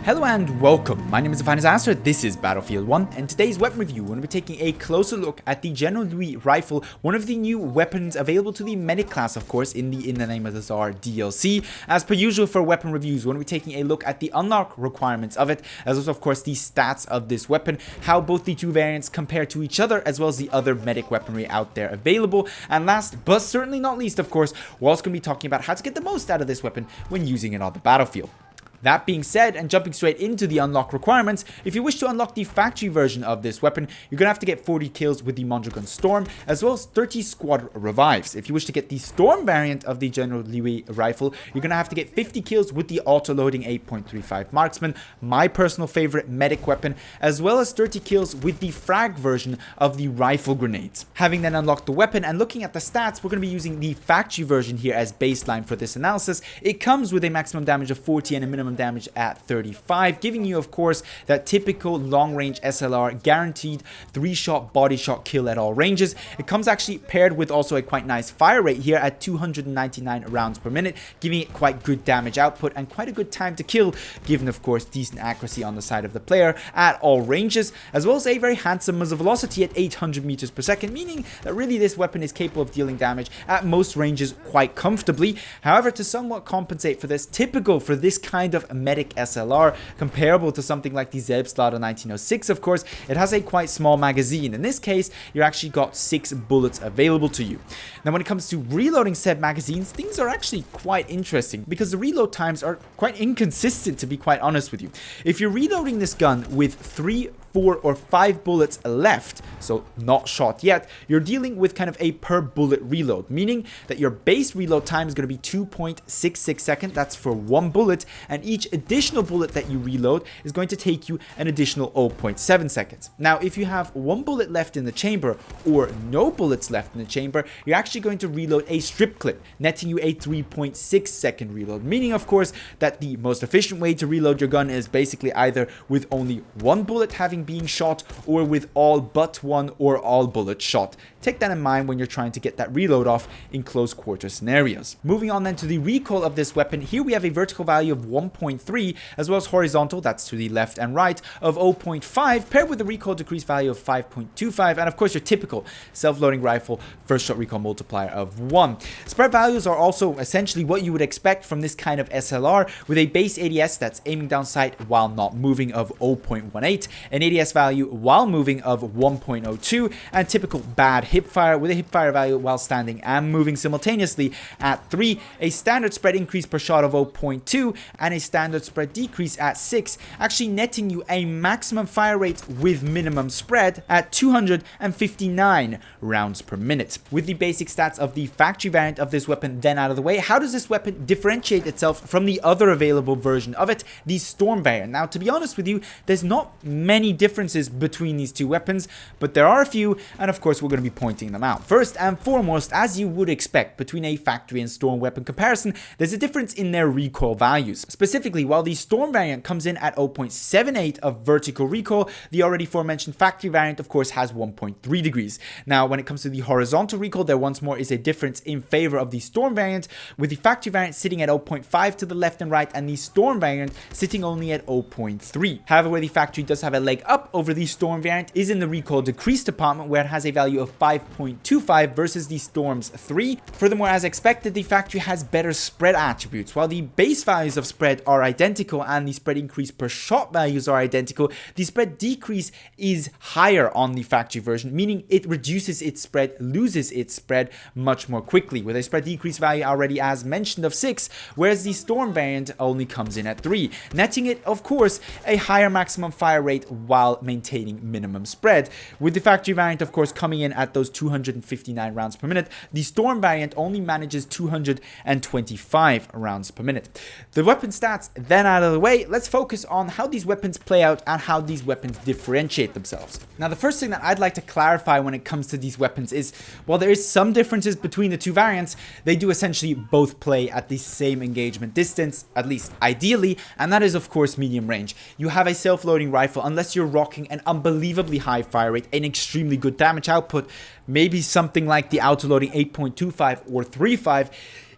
Hello and welcome, my name is Disaster, this is Battlefield 1, and today's weapon review, we're going to be taking a closer look at the General Louis rifle, one of the new weapons available to the medic class, of course, in the Name of the Tsar DLC. As per usual for weapon reviews, we're going to be taking a look at the unlock requirements of it, as well as, of course, the stats of this weapon, how both the two variants compare to each other, as well as the other medic weaponry out there available, and last, but certainly not least, of course, we're also going to be talking about how to get the most out of this weapon when using it on the battlefield. That being said, and jumping straight into the unlock requirements, if you wish to unlock the factory version of this weapon, you're going to have to get 40 kills with the Mondragon Storm, as well as 30 squad revives. If you wish to get the Storm variant of the General Louis rifle, you're going to have to get 50 kills with the auto-loading 8.35 Marksman, my personal favorite medic weapon, as well as 30 kills with the frag version of the rifle grenades. Having then unlocked the weapon and looking at the stats, we're going to be using the factory version here as baseline for this analysis. It comes with a maximum damage of 40 and a minimum damage at 35, giving you, of course, that typical long-range SLR guaranteed 3-shot body shot kill at all ranges. It comes actually paired with also a quite nice fire rate here at 299 rounds per minute, giving it quite good damage output and quite a good time to kill, given, of course, decent accuracy on the side of the player at all ranges, as well as a very handsome muzzle velocity at 800 meters per second, meaning that really this weapon is capable of dealing damage at most ranges quite comfortably. However, to somewhat compensate for this, typical for this kind of medic SLR, comparable to something like the Selbstlader 1906, of course, it has a quite small magazine. In this case, you actually got 6 bullets available to you. Now, when it comes to reloading said magazines, things are actually quite interesting because the reload times are quite inconsistent, to be quite honest with you. If you're reloading this gun with 3, 4, or 5 bullets left, so not shot yet, you're dealing with kind of a per bullet reload, meaning that your base reload time is going to be 2.66 seconds, that's for 1 bullet, and each additional bullet that you reload is going to take you an additional 0.7 seconds. Now, if you have 1 bullet left in the chamber or no bullets left in the chamber, you're actually going to reload a strip clip, netting you a 3.6 second reload, meaning, of course, that the most efficient way to reload your gun is basically either with only 1 bullet having being shot or with all but 1 or all bullets shot. Take that in mind when you're trying to get that reload off in close quarter scenarios. Moving on then to the recoil of this weapon, here we have a vertical value of 1.3 as well as horizontal, that's to the left and right, of 0.5 paired with a recoil decrease value of 5.25 and of course your typical self-loading rifle first shot recoil multiplier of 1. Spread values are also essentially what you would expect from this kind of SLR, with a base ADS that's aiming down sight while not moving of 0.18, an ADS value while moving of 1.02, and typical bad hipfire with a hipfire value while standing and moving simultaneously at 3, a standard spread increase per shot of 0.2, and a standard spread decrease at 6, actually netting you a maximum fire rate with minimum spread at 259 rounds per minute. With the basic stats of the factory variant of this weapon then out of the way, how does this weapon differentiate itself from the other available version of it, the Storm variant? Now, to be honest with you, there's not many differences between these two weapons, but there are a few, and of course we're going to be pointing them out. First and foremost, as you would expect between a factory and Storm weapon comparison, there's a difference in their recoil values. Specifically, while the Storm variant comes in at 0.78 of vertical recoil, the already aforementioned factory variant of course has 1.3 degrees. Now, when it comes to the horizontal recoil, there once more is a difference in favor of the Storm variant, with the factory variant sitting at 0.5 to the left and right, and the Storm variant sitting only at 0.3. However, where the factory does have a leg up over the Storm variant is in the recoil decrease department, where it has a value of 5.25 versus the Storm's 3. Furthermore, as expected, the factory has better spread attributes. While the base values of spread are identical and the spread increase per shot values are identical, the spread decrease is higher on the factory version, meaning it reduces its spread, loses its spread much more quickly, with a spread decrease value already as mentioned of 6, whereas the Storm variant only comes in at 3, netting it, of course, a higher maximum fire rate while maintaining minimum spread. With the factory variant, of course, coming in at those 259 rounds per minute, the Storm variant only manages 225 rounds per minute. The weapon stats then out of the way, let's focus on how these weapons play out and how these weapons differentiate themselves. Now, the first thing that I'd like to clarify when it comes to these weapons is, while there is some differences between the two variants, they do essentially both play at the same engagement distance, at least ideally, and that is of course medium range. You have a self-loading rifle, unless you're rocking an unbelievably high fire rate, an extremely good damage output, maybe something like the auto-loading 8.25 or 3.5,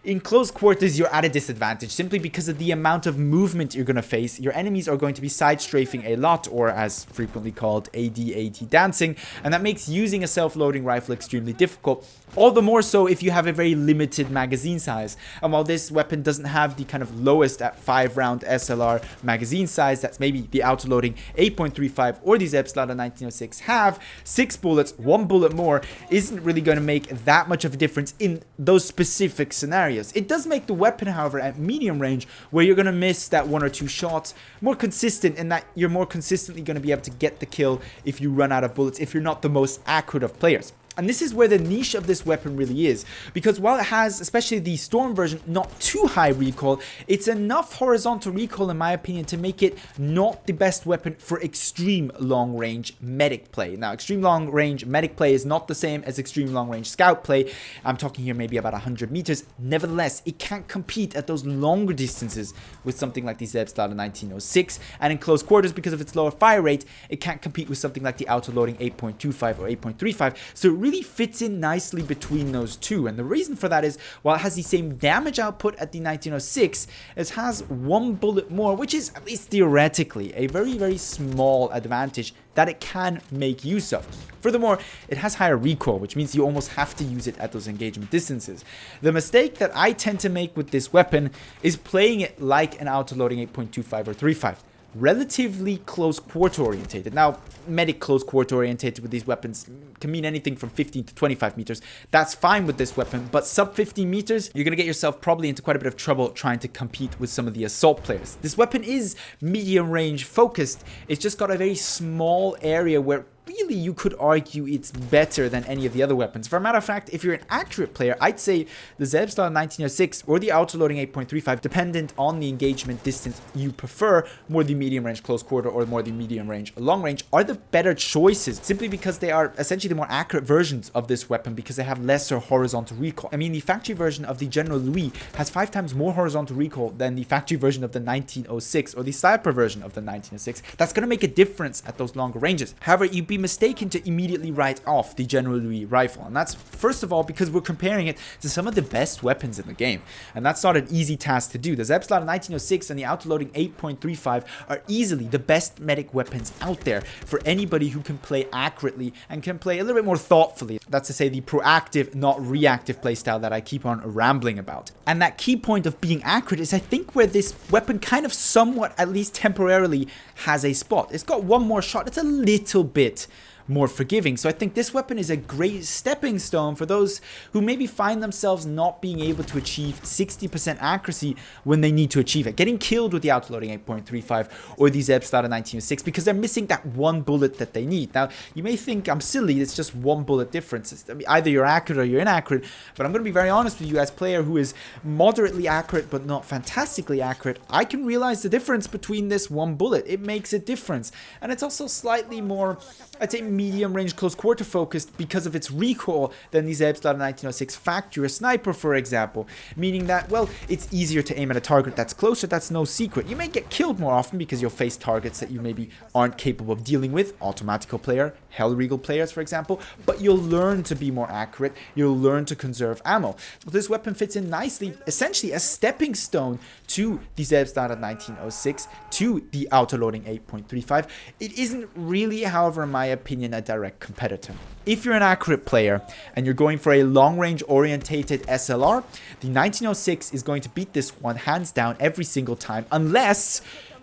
In close quarters, you're at a disadvantage simply because of the amount of movement you're going to face. Your enemies are going to be side strafing a lot, or as frequently called AD-AT dancing, and that makes using a self-loading rifle extremely difficult. All the more so if you have a very limited magazine size. And while this weapon doesn't have the kind of lowest at 5-round SLR magazine size, that's maybe the autoloading 8.35 or the Zebslada 1906 have, 6 bullets, 1 bullet more, isn't really going to make that much of a difference in those specific scenarios. It does make the weapon, however, at medium range, where you're going to miss that 1 or 2 shots, more consistent in that you're more consistently going to be able to get the kill if you run out of bullets, if you're not the most accurate of players. And this is where the niche of this weapon really is, because while it has, especially the Storm version, not too high recoil, it's enough horizontal recoil in my opinion to make it not the best weapon for extreme long range medic play. Now, extreme long range medic play is not the same as extreme long range scout play. I'm talking here maybe about 100 meters. Nevertheless, it can't compete at those longer distances with something like the Zebslada 1906, and in close quarters, because of its lower fire rate, it can't compete with something like the autoloading 8.25 or 8.35. So it really fits in nicely between those two, and the reason for that is while it has the same damage output at the 1906, it has 1 bullet more, which is at least theoretically a very small advantage that it can make use of. Furthermore, it has higher recoil, which means you almost have to use it at those engagement distances. The mistake that I tend to make with this weapon is playing it like an autoloading 8.25 or 35. Relatively close quarter orientated. Now, medic close quarter orientated with these weapons can mean anything from 15 to 25 meters. That's fine with this weapon, but sub 15 meters, you're going to get yourself probably into quite a bit of trouble trying to compete with some of the assault players. This weapon is medium range focused. It's just got a very small area where really you could argue it's better than any of the other weapons. For a matter of fact, if you're an accurate player, I'd say the Zebslada 1906 or the autoloading 8.35, dependent on the engagement distance you prefer, more the medium range close quarter or more the medium range long range, are the better choices, simply because they are essentially the more accurate versions of this weapon because they have lesser horizontal recoil. I mean, the factory version of the General Louis has 5 times more horizontal recoil than the factory version of the 1906 or the sniper version of the 1906. That's going to make a difference at those longer ranges. However, you'd be mistaken to immediately write off the General Louis rifle, and that's first of all because we're comparing it to some of the best weapons in the game, and that's not an easy task to do. The Zebslada 1906 and the autoloading 8.35 are easily the best medic weapons out there for anybody who can play accurately and can play a little bit more thoughtfully. That's to say, the proactive, not reactive playstyle that I keep on rambling about. And that key point of being accurate is, I think, where this weapon kind of somewhat, at least temporarily, has a spot. It's got 1 more shot. It's a little bit more forgiving. So I think this weapon is a great stepping stone for those who maybe find themselves not being able to achieve 60% accuracy when they need to achieve it. Getting killed with the autoloading 8.35 or the Zebslada 1906 because they're missing that 1 bullet that they need. Now, you may think I'm silly, it's just 1 bullet difference. I mean, either you're accurate or you're inaccurate, but I'm going to be very honest with you, as a player who is moderately accurate but not fantastically accurate, I can realize the difference between this 1 bullet. It makes a difference. And it's also slightly more, I'd say, medium range close quarter focused because of its recoil than the Zebslada 1906 factory or sniper, for example, meaning that, well, it's easier to aim at a target that's closer. That's no secret. You may get killed more often because you'll face targets that you maybe aren't capable of dealing with, automatical player, Hellregal players, for example, but you'll learn to be more accurate. You'll learn to conserve ammo. So this weapon fits in nicely, essentially a stepping stone to the Zebslada 1906, to the autoloading 8.35. It isn't really, however, in my opinion, a direct competitor. If you're an accurate player and you're going for a long-range orientated SLR, the 1906 is going to beat this one hands down every single time, unless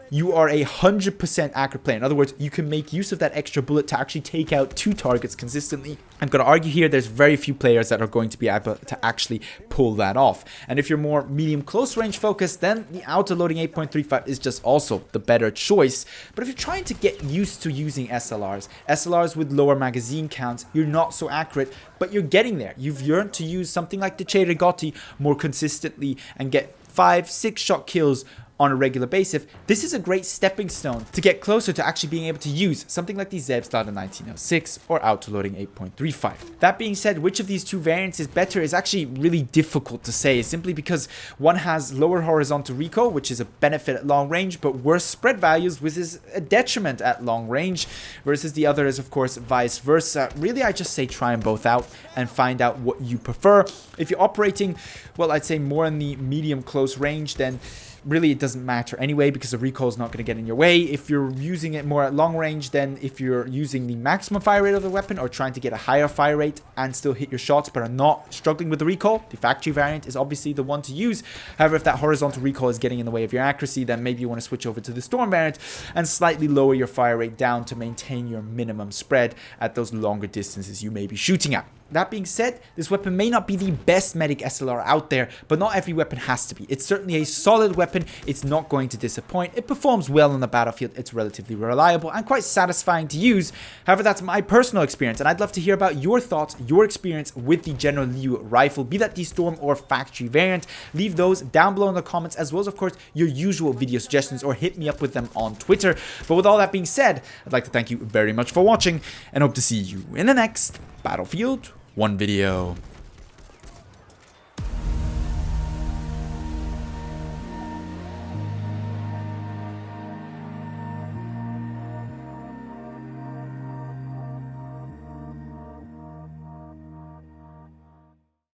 you are a 100% accurate player. In other words, you can make use of that extra bullet to actually take out 2 targets consistently. I'm going to argue here there's very few players that are going to be able to actually pull that off. And if you're more medium close range focused, then the autoloading 8.35 is just also the better choice. But if you're trying to get used to using SLRs with lower magazine counts, you're not so accurate, but you're getting there. You've learned to use something like the Rigotti more consistently and get 5-6 shot kills on a regular basis, this is a great stepping stone to get closer to actually being able to use something like the Zebstar 1906 or autoloading 8.35. That being said, which of these two variants is better is actually really difficult to say, simply because one has lower horizontal recoil, which is a benefit at long range, but worse spread values, which is a detriment at long range, versus the other is of course vice versa. Really, I just say try them both out and find out what you prefer. If you're operating, well, I'd say more in the medium close range, then really it doesn't matter anyway, because the recoil is not going to get in your way. If you're using it more at long range, then if you're using the maximum fire rate of the weapon or trying to get a higher fire rate and still hit your shots but are not struggling with the recoil, the factory variant is obviously the one to use. However, if that horizontal recoil is getting in the way of your accuracy, then maybe you want to switch over to the storm variant and slightly lower your fire rate down to maintain your minimum spread at those longer distances you may be shooting at. That being said, this weapon may not be the best medic SLR out there, but not every weapon has to be. It's certainly a solid weapon. It's not going to disappoint. It performs well on the battlefield. It's relatively reliable and quite satisfying to use. However, that's my personal experience, and I'd love to hear about your thoughts, your experience with the General Liu rifle, be that the Storm or factory variant. Leave those down below in the comments, as well as, of course, your usual video suggestions, or hit me up with them on Twitter. But with all that being said, I'd like to thank you very much for watching, and hope to see you in the next Battlefield 1 video.